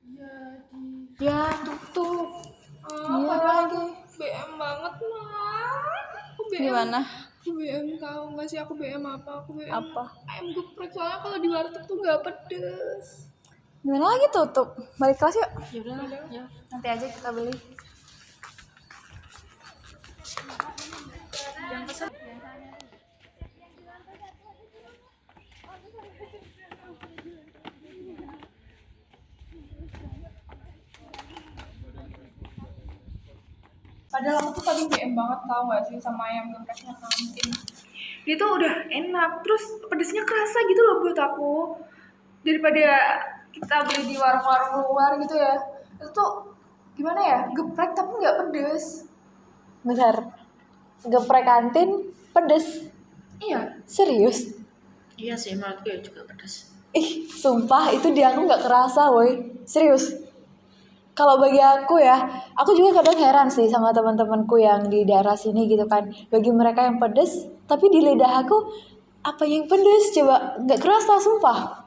Iya di. Ya tutup. Iya lagi. BM banget lah. Aku BM. Gimana? Aku BM tahu nggak sih aku BM apa? Aku BM Apa? ayam geprek soalnya kalau di warteg tuh nggak pedes. Gimana lagi tutup? Balik kelas yuk. Yaudah. Ya, nanti aja kita beli. Yang pesen. Padahal aku tuh tadi BM banget tau gak sih sama ayam gepreknya kantin. Dia tuh udah enak, terus pedesnya kerasa gitu loh buat aku. Daripada kita beli di warung-warung luar gitu ya. Itu tuh gimana ya, geprek tapi nggak pedes. Bentar. Geprek kantin pedes. Iya. Serius? Iya sih, menurutku ya juga pedas. Ih, sumpah itu di aku nggak kerasa, woi. Serius. Kalau bagi aku ya, aku juga kadang heran sih sama teman-temanku yang di daerah sini gitu kan. Bagi mereka yang pedes, tapi di lidah aku apa yang pedes coba nggak kerasa, sumpah.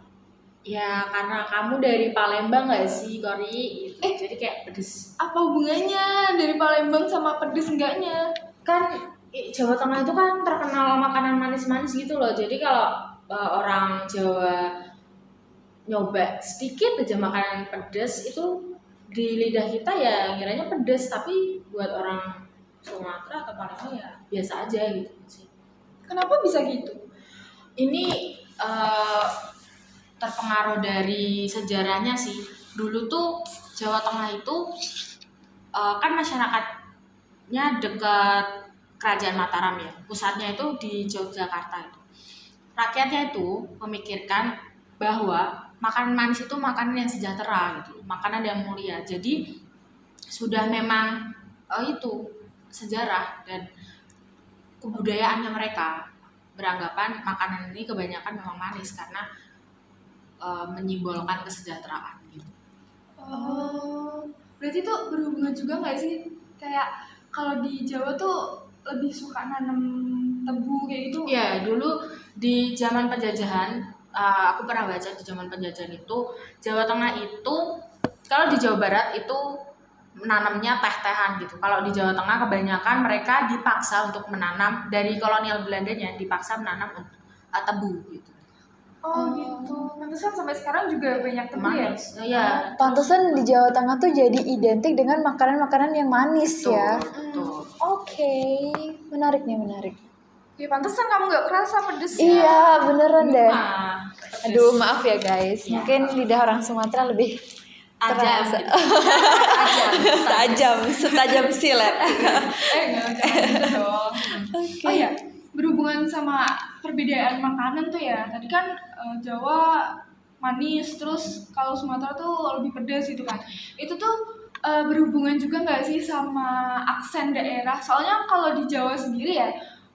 Ya karena kamu dari Palembang gak sih, Kori? Gitu. Jadi kayak pedes. Apa hubungannya dari Palembang sama pedes enggaknya? Kan Jawa Tengah itu kan terkenal makanan manis-manis gitu loh. Jadi kalau orang Jawa nyoba sedikit aja makanan pedes itu di lidah kita ya kiranya pedes, tapi buat orang Sumatera atau Palembang ya biasa aja gitu sih. Kenapa bisa gitu? Ini terpengaruh dari sejarahnya sih. Dulu tuh Jawa Tengah itu kan masyarakatnya dekat Kerajaan Mataram ya. Pusatnya itu di Yogyakarta itu. Rakyatnya itu memikirkan bahwa makanan manis itu makanan yang sejahtera gitu, makanan yang mulia. Jadi sudah memang itu sejarah dan kebudayaannya mereka beranggapan makanan ini kebanyakan memang manis karena menyimbolkan kesejahteraan gitu. Oh, berarti tuh berhubungan juga nggak sih? Kayak kalau di Jawa tuh lebih suka nanam tebu kayak gitu. Ya dulu di zaman penjajahan, aku pernah baca di zaman penjajahan itu Jawa Tengah itu, kalau di Jawa Barat itu menanamnya teh-tehan gitu. Kalau di Jawa Tengah kebanyakan mereka dipaksa untuk menanam, dari kolonial Belandanya dipaksa menanam tebu gitu. Oh gitu. Pantesan sampai sekarang juga banyak tebu ya? Manis. Ya. Pantesan di Jawa Tengah tuh jadi identik dengan makanan-makanan yang manis ya. Betul. Oke, menarik nih, menarik. Ya pantesan kamu nggak kerasa pedes ya? Iya, beneran deh. Pedes. Aduh, maaf ya guys. Ya. Mungkin lidah orang Sumatera lebih Tajam. terasa. Tajam. Setajam silet. Jangan gitu dong. Oke. Oh iya, berhubungan sama perbedaan makanan tuh ya. Tadi kan Jawa manis, terus kalau Sumatera tuh lebih pedas gitu kan. Itu tuh berhubungan juga nggak sih sama aksen daerah? Soalnya kalau di Jawa sendiri ya,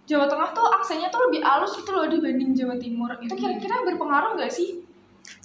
Jawa Tengah tuh aksennya tuh lebih halus gitu loh dibanding Jawa Timur. Itu kira-kira berpengaruh nggak sih?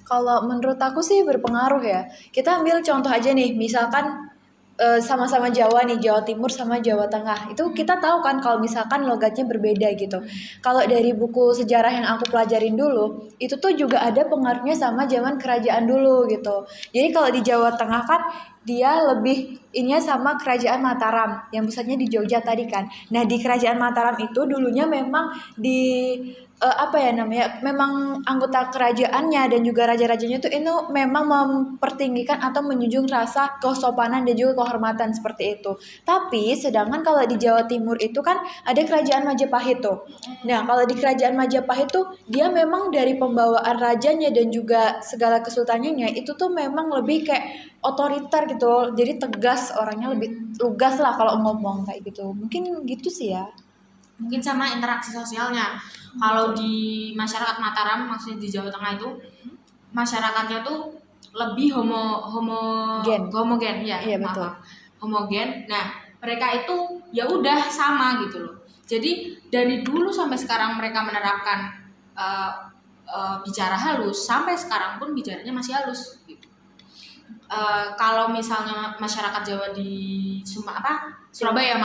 Kalau menurut aku sih berpengaruh ya. Kita ambil contoh aja nih, misalkan sama-sama Jawa nih, Jawa Timur sama Jawa Tengah. Itu kita tahu kan kalau misalkan logatnya berbeda gitu. Kalau dari buku sejarah yang aku pelajarin dulu, itu tuh juga ada pengaruhnya sama zaman kerajaan dulu gitu. Jadi kalau di Jawa Tengah kan dia lebih ininya sama kerajaan Mataram yang pusatnya di Jogja tadi kan. Nah, di kerajaan Mataram itu dulunya memang di apa ya namanya, memang anggota kerajaannya dan juga raja-rajanya itu memang mempertinggikan atau menjunjung rasa kesopanan dan juga kehormatan seperti itu. Tapi sedangkan kalau di Jawa Timur itu kan ada kerajaan Majapahit tuh. Nah, kalau di kerajaan Majapahit tuh dia memang dari pembawaan rajanya dan juga segala kesultanannya itu tuh memang lebih kayak otoriter gitu. Jadi tegas, orangnya lebih lugas lah kalau ngomong kayak gitu. Mungkin gitu sih ya. Mungkin sama interaksi sosialnya. Kalau di masyarakat Mataram, maksudnya di Jawa Tengah itu, masyarakatnya tuh lebih homogen ya. Iya, betul. Homogen. Nah, mereka itu ya udah sama gitu loh. Jadi dari dulu sampai sekarang mereka menerapkan bicara halus, sampai sekarang pun bicaranya masih halus gitu. Kalau misalnya masyarakat Jawa di Surabaya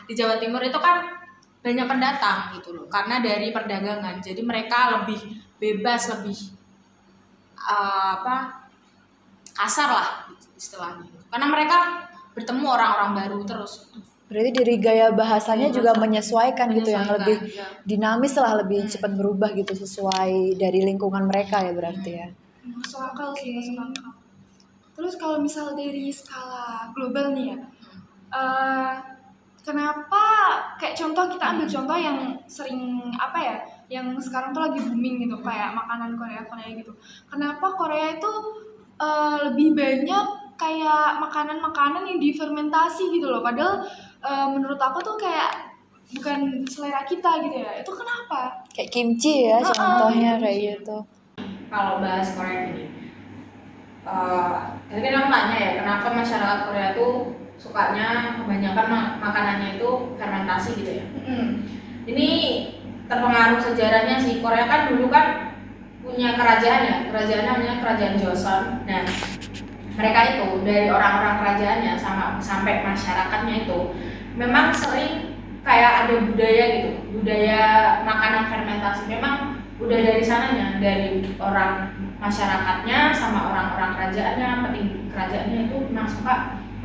di Jawa Timur itu kan banyak pendatang gitu loh, karena dari perdagangan, jadi mereka lebih bebas, lebih kasar lah istilahnya. Karena mereka bertemu orang-orang baru terus. Berarti dari gaya bahasanya juga Bahasa. menyesuaikan gitu, yang lebih Ya. dinamis lah, lebih cepat berubah gitu sesuai dari lingkungan mereka ya berarti ya. Masuk akal sih, masuk akal. Terus kalau misal dari skala global nih ya, kenapa kayak contoh kita ambil contoh yang sering apa ya, yang sekarang tuh lagi booming gitu kayak makanan Korea gitu. Kenapa Korea itu lebih banyak kayak makanan-makanan yang difermentasi gitu loh, padahal menurut aku tuh kayak bukan selera kita gitu ya. Itu kenapa? Kayak kimchi ya contohnya kayak gitu. Kalau bahas Korea gini, tadi kan aku tanya ya, kenapa masyarakat Korea tuh sukanya kebanyakan makanannya itu fermentasi gitu ya. Ini terpengaruh sejarahnya sih. Korea kan dulu kan punya kerajaan ya, kerajaan namanya Kerajaan Joseon. Nah, mereka itu dari orang-orang kerajaannya sampai masyarakatnya itu memang sering kayak ada budaya gitu, budaya makanan fermentasi. Memang udah dari sananya, dari orang masyarakatnya sama orang-orang kerajaannya, petinggi kerajaannya itu memang suka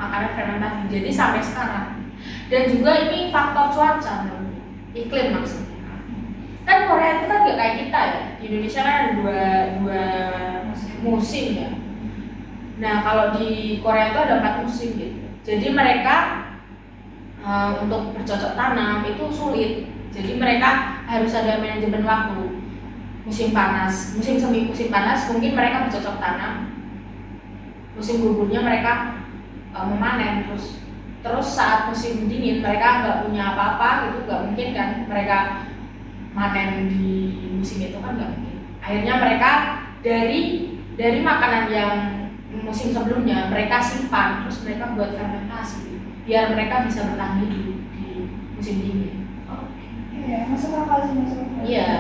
makanan fermentasi. Jadi sampai sekarang. Dan juga ini faktor cuaca, iklim maksudnya. Kan Korea itu kan gak kayak kita ya. Di Indonesia kan ada dua musim ya. Nah kalau di Korea itu ada 4 musim gitu. Jadi mereka untuk bercocok tanam itu sulit. Jadi mereka harus ada manajemen waktu. Musim panas, musim semi musim panas mungkin mereka bercocok tanam. Musim gugurnya mereka memanen terus saat musim dingin mereka nggak punya apa-apa gitu, nggak mungkin kan mereka manen di musim itu kan nggak mungkin. Akhirnya mereka dari makanan yang musim sebelumnya mereka simpan, terus mereka buat fermentasi biar mereka bisa bertahan hidup di musim dingin. Iya, masuk akal sih, masuk akal. Iya.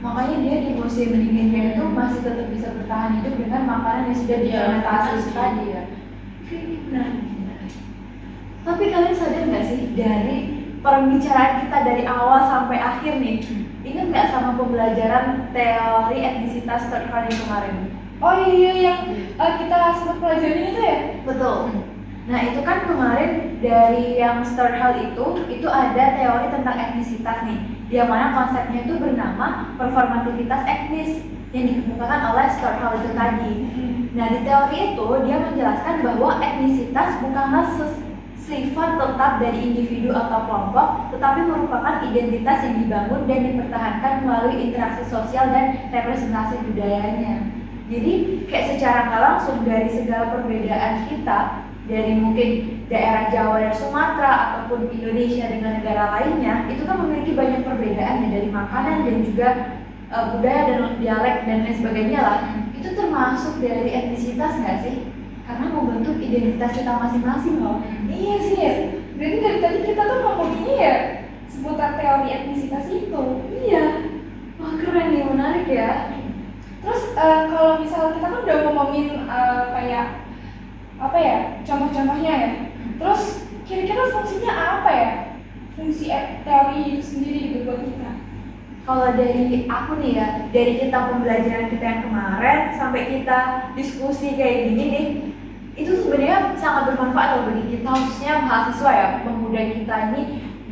Makanya dia di musim dinginnya itu masih tetap bisa bertahan hidup dengan makanan yang sudah difermentasi tadi ya. Nah, tapi kalian sadar nggak sih dari pembicaraan kita dari awal sampai akhir nih, ingat nggak sama pembelajaran teori etnisitas third kali kemarin? Oh iya, yang kita sempat pelajarin itu ya? Betul. Nah itu kan kemarin dari yang Sturhal itu ada teori tentang etnisitas nih, yang mana konsepnya itu bernama performativitas etnis yang dikemukakan oleh Sturhal itu tadi. Nah di teori itu dia menjelaskan bahwa etnisitas bukanlah sifat tetap dari individu atau kelompok, tetapi merupakan identitas yang dibangun dan dipertahankan melalui interaksi sosial dan representasi budayanya. Jadi kayak secara nggak langsung dari segala perbedaan kita, dari mungkin daerah Jawa dan Sumatera ataupun Indonesia dengan negara lainnya, itu kan memiliki banyak perbedaan ya, dari makanan dan juga budaya dan dialek dan lain sebagainya lah. Itu termasuk dari etnisitas nggak sih? Karena membentuk identitas kita masing-masing loh. Iya sih ya. Berarti dari tadi kita tuh ngomonginnya ya seputar teori etnisitas itu. Iya. Wah keren nih, menarik ya. Terus kalau misal kita kan udah ngomongin kayak apa ya, contoh-contohnya ya. Terus kira-kira fungsinya apa ya? Fungsi teori itu sendiri gitu buat kita. Kalau dari aku nih ya, dari kita pembelajaran kita yang kemarin sampai kita diskusi kayak gini nih, itu sebenarnya sangat bermanfaat loh bagi kita, khususnya mahasiswa ya, pemuda kita ini.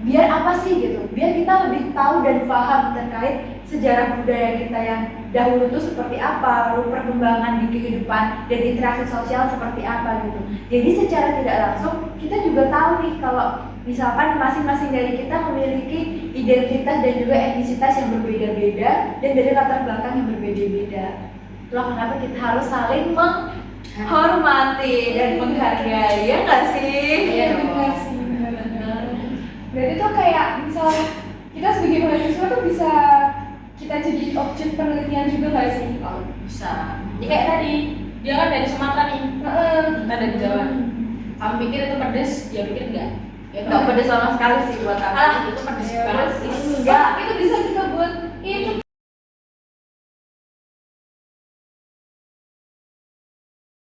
Biar apa sih gitu? Biar kita lebih tahu dan paham terkait sejarah budaya kita yang dahulu itu seperti apa, lalu perkembangan di kehidupan dan interaksi sosial seperti apa gitu. Jadi secara tidak langsung kita juga tahu nih kalau misalkan masing-masing dari kita memiliki identitas dan juga etnisitas yang berbeda-beda dan dari latar belakang yang berbeda-beda. Itulah kenapa kita harus saling menghormati dan menghargai, ya nggak sih? Iya benar sih, benar. Berarti tuh kayak misal kita sebagai mahasiswa tuh bisa kita jadi objek penelitian juga nggak sih? Oh, bisa. Ya, kayak tadi dia kan dari Sumatera nih, kita dari Jawa. Kamu pikir itu pedes, dia pikir enggak. Ya Nggak pedes sama sekali sih buat aku. Alah, itu pedes banget sih. Enggak, Itu bisa